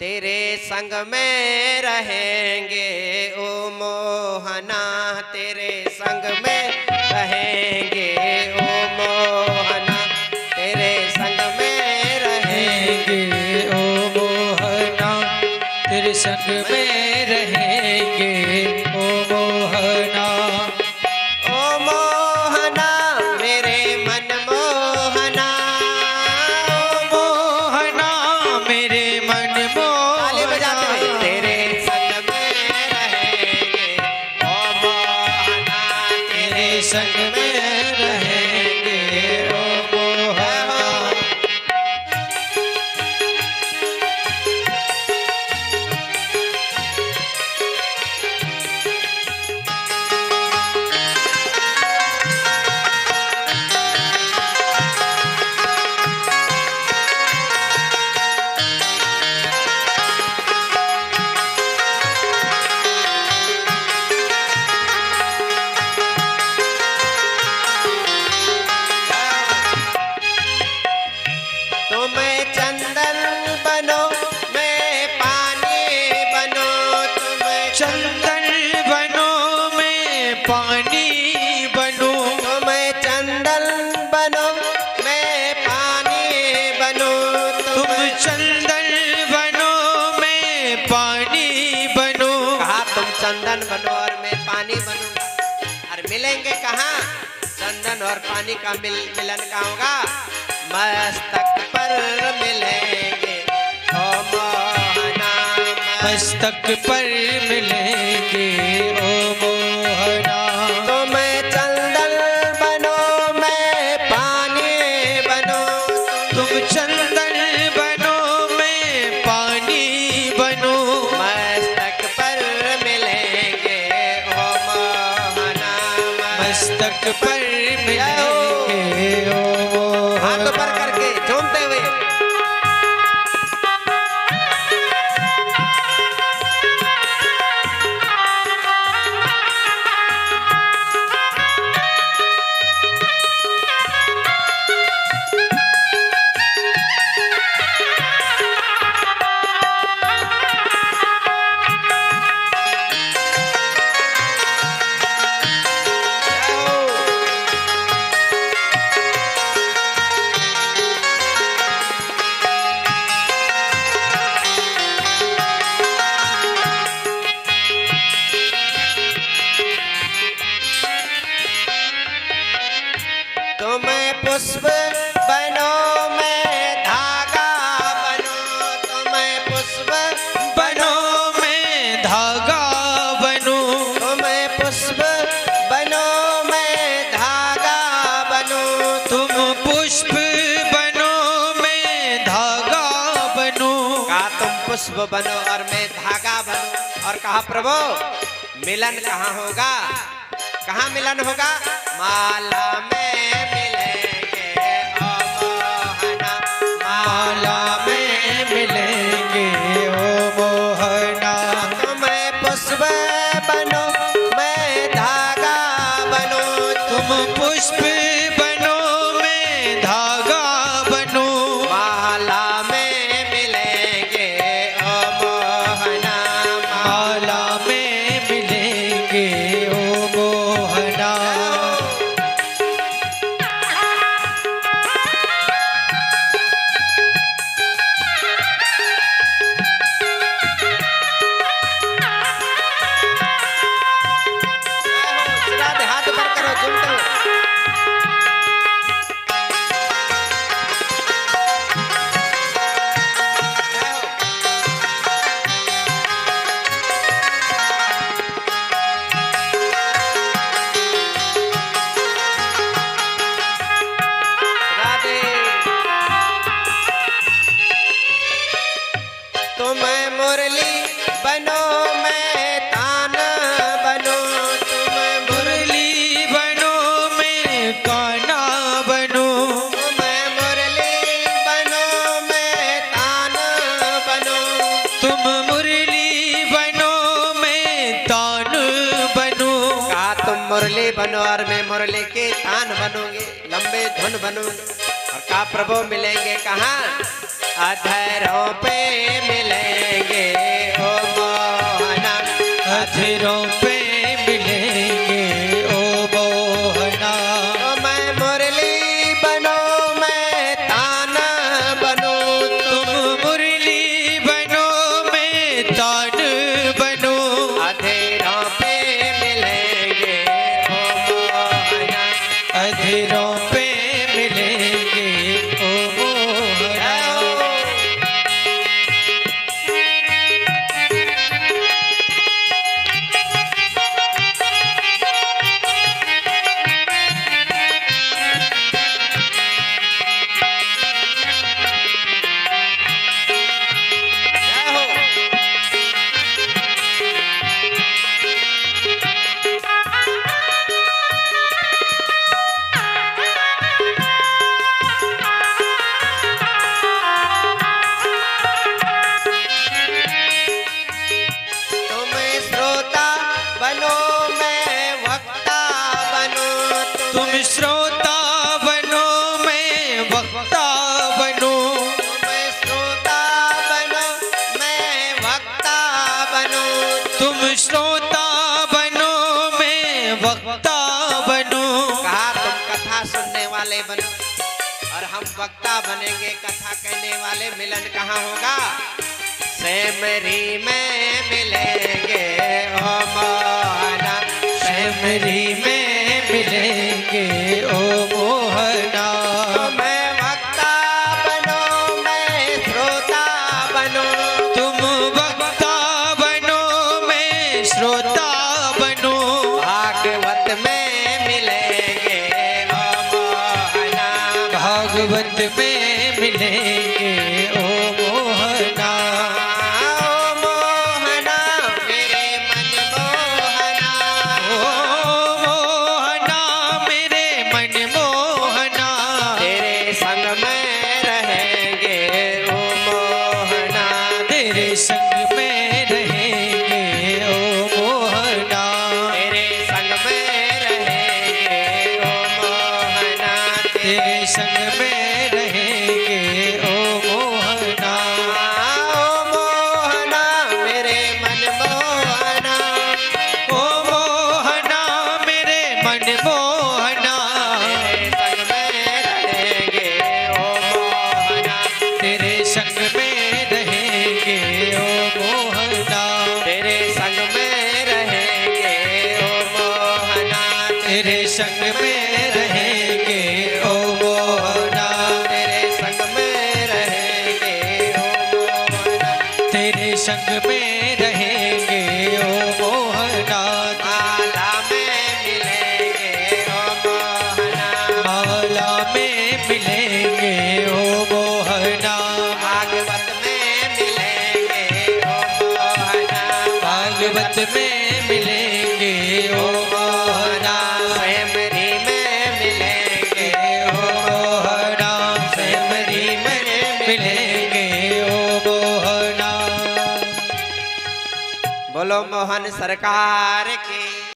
तेरे संग में रहेंगे ओ मोहना, तेरे संग में रहेंगे ओ मोहना, तेरे संग में रहेंगे ओ मोहना, तेरे संग में रहेंगे ओ मोहना। ओ मोहना मेरे मन मोहना, ओ मोहना मेरे मन ताली बजाते हुए मोहना, तेरे संग में रहेंगे ओ मोहना, तेरे संग में रहेंगे ओ मोहना। तुम चंदन बनो मैं पानी बनो, तुम चंदन बनो मैं पानी बनूं, तुम चंदन बनो मैं पानी बनो, तुम चंदन बनो मैं पानी बनूं। कहा तुम चंदन बनो और मैं पानी बनूंगा। और मिलेंगे कहाँ? चंदन और पानी का मिलन कहाँ होगा? मस्तक पर मिलेंगे ओ मोहना, मस्तक पर मिलेंगे ओ मोहना। तुम चंदन बनो मैं पानी बनो, तुम चंदन बनो मैं पानी बनूं, मस्तक पर मिलेंगे ओ मोहना, मस्तक पर मिलेंगे ओ हाथ मोहना। ऊपर करके झूमते हुए तुम पुष्प बनो मैं धागा बनो, तुम पुष्प बनो मैं धागा बनूं, तुम पुष्प बनो मैं धागा बनो, तुम पुष्प बनो मैं धागा बनूं। कहा तुम पुष्प बनो और मैं धागा बनूं। और कहा प्रभु मिलन कहाँ होगा? कहाँ मिलन होगा? माला में मिलेंगे ओ मोहना, माला में मिलेंगे ओ मोहना। तुम पुष्प बनो मैं धागा बनो, तुम पुष्प बनो मैं धागा बनूं, माला में मिलेंगे ओ मोहना, माला में मिलेंगे ओ मोहना। सीधा हाथ ऊपर करो झूमते हुए। राधे तुम मुरली बनो मैं तान बनो, तुम मुरली बनो मैं काना बनूं, तुम मुरली बनो मैं तान बनो, तुम मुरली बनो मैं तान बनूं। कहा तुम मुरली बनो और मैं मुरली के तान बनूंगी, लंबे धुन बनूंगी। और कहा प्रभु मिलेंगे कहाँ? अधरों पे मिलेंगे अधरों पे मिलेंगे ओ मोहना। तो मैं मुरली बनो मैं तान बनूं, तुम मुरली बनो मैं तान बनो। अधरों पे मिलेंगे ओ मोहना। अधरों पे मिलेंगे ओ मोहना। जय हो। तुम श्रोता बनो मैं वक्ता बनूं, तुम श्रोता बनो मैं वक्ता बनूं। तुम श्रोता बनो मैं वक्ता बनूं। तुम श्रोता बनो मैं वक्ता बनूं। कहा तुम कथा सुनने वाले बनो और हम वक्ता बनेंगे, कथा कहने वाले। मिलन कहाँ होगा? सेमरी में मिलेंगे ओ मोहना। सेमरी में मिलेंगे ओ मोहना। तो मैं वक्ता बनो मैं श्रोता बनूं, तुम वक्ता बनो मैं श्रोता बनूं। भागवत में मिलेंगे ओ मोहना। भागवत में मिलेंगे ओ मोहना। ओ मोहना मेरे मन मोहना। ओ मोहना मेरे मन मोहना। तेरे संग में रहेंगे ओ मोहना। तेरे संग में रहेंगे ओ मोहना। तेरे संग में रहेंगे ओ मोहना। तेरे संग में रहेंगे ओ मोहना। ओ मोहना मेरे मन मोहना। ओ मोहना मेरे मन मोहना। तेरे संग में रहेंगे ओ मोहना। तेरे संग में रहेंगे ओ मोहना। तेरे संग में रहेंगे ओ मोहना। तेरे संग में रहेंगे ओ मोहना। तेरे संग में रहेंगे ओ मोहना। तेरे संग में रहेंगे ओ मोहना। माला में मिलेंगे ओ मोहना। माला में मिलेंगे ओ मोहना। भागवत में मिलेंगे ओ मोहना। भागवत में मिलेंगे ओ मोहना। सेमरी में मिलेंगे ओ मोहना। सेमरी में मिलेंगे ओ मोहना। बोलो मोहन सरकार की।